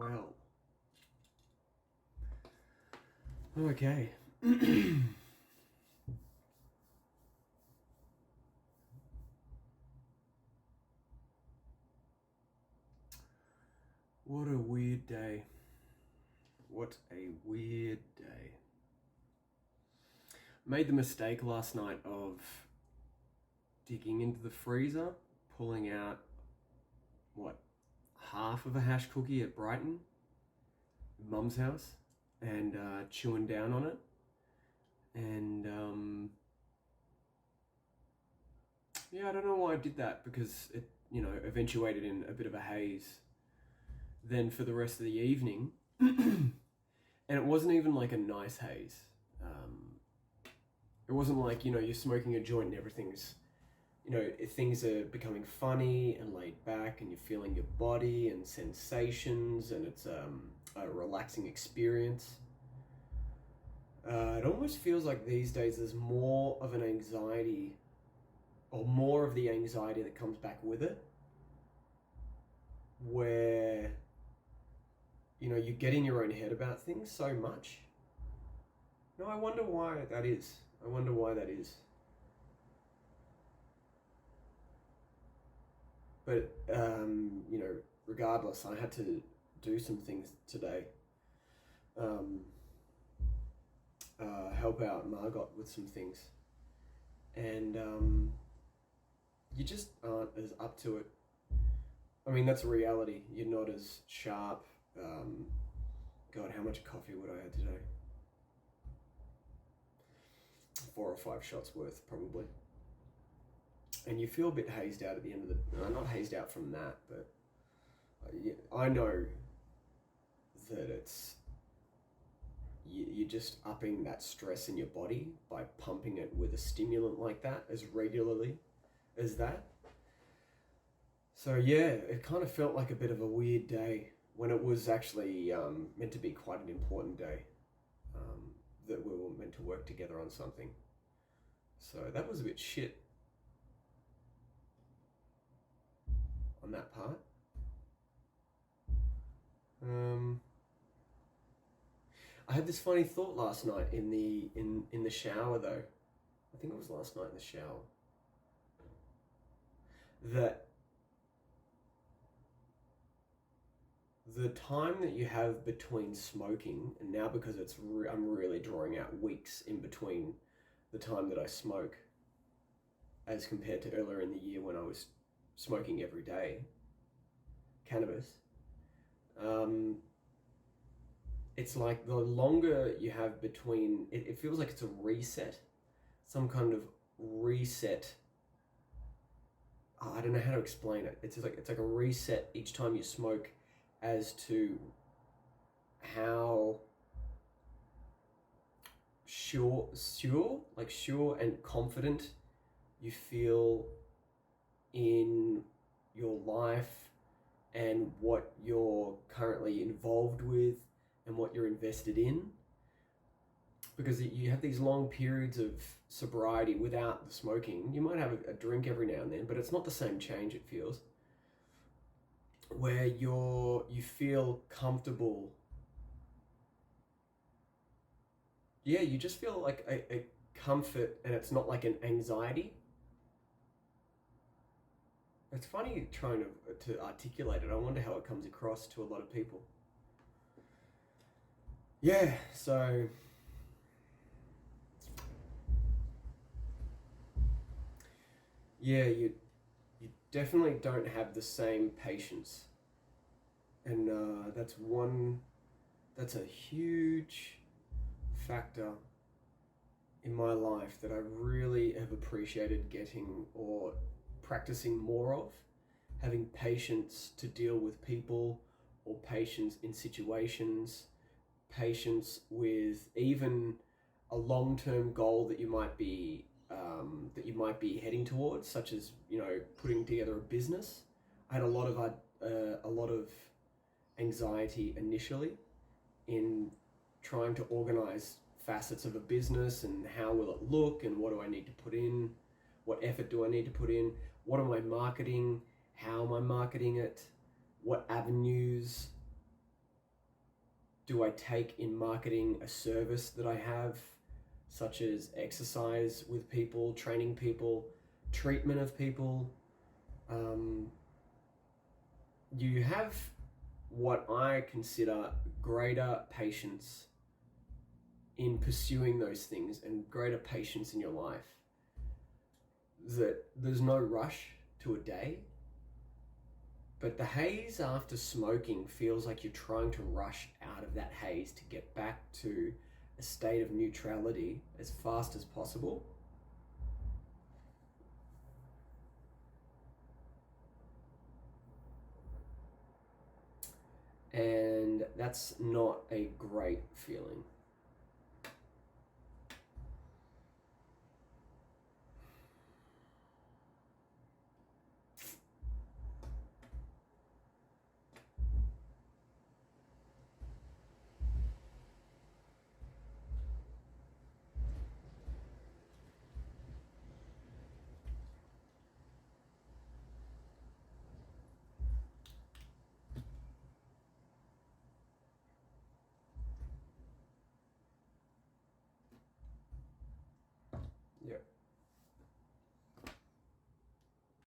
well. Okay. What a weird day. What a weird day. Made the mistake last night of digging into the freezer, pulling out, half of a hash cookie at Brighton, Mum's house, and chewing down on it. And I don't know why I did that, because it, eventuated in a bit of a haze then for the rest of the evening. And it wasn't even like a nice haze. It wasn't like, you're smoking a joint and everything's, things are becoming funny and laid back and you're feeling your body and sensations, and it's a relaxing experience. It almost feels like these days there's more of an anxiety, or more of the anxiety that comes back with it, where you get in your own head about things so much. I wonder why that is. But regardless, I had to do some things today. Help out Margot with some things, and you just aren't as up to it. I mean, that's a reality. You're not as sharp. God, how much coffee would I have today? 4 or 5 shots worth, probably. And you feel a bit hazed out at the end of the... not hazed out from that, but I know that it's... You're just upping that stress in your body by pumping it with a stimulant like that as regularly as that. So yeah, it kind of felt like a bit of a weird day when it was actually meant to be quite an important day, that we were meant to work together on something. So that was a bit shit on that part. I had this funny thought last night in the shower though. I think it was last night in the shower. That the time that you have between smoking, and now because I'm really drawing out weeks in between the time that I smoke, as compared to earlier in the year when I was smoking every day, cannabis. It's like the longer you have between, it feels like it's a reset, some kind of reset. I don't know how to explain it. It's like a reset each time you smoke, as to how sure and confident you feel in your life and what you're currently involved with and what you're invested in. Because you have these long periods of sobriety without the smoking. You might have a drink every now and then, but it's not the same change, it feels. Where you feel comfortable. Yeah, you just feel like a comfort, and it's not like an anxiety. It's funny trying to articulate it. I wonder how it comes across to a lot of people. Yeah, so yeah, you definitely don't have the same patience, and that's a huge factor in my life that I really have appreciated getting or practicing more of. Having patience to deal with people, or patience in situations, patience with even a long-term goal that you might be heading towards, such as putting together a business. I had a lot of anxiety initially in trying to organize facets of a business, and how will it look, and what do I need to put in, what effort do I need to put in, what am I marketing, how am I marketing it, what avenues do I take in marketing a service that I have, such as exercise with people, training people, treatment of people? You have what I consider greater patience in pursuing those things and greater patience in your life. That there's no rush to a day, but the haze after smoking feels like you're trying to rush out of that haze to get back to a state of neutrality as fast as possible. And that's not a great feeling.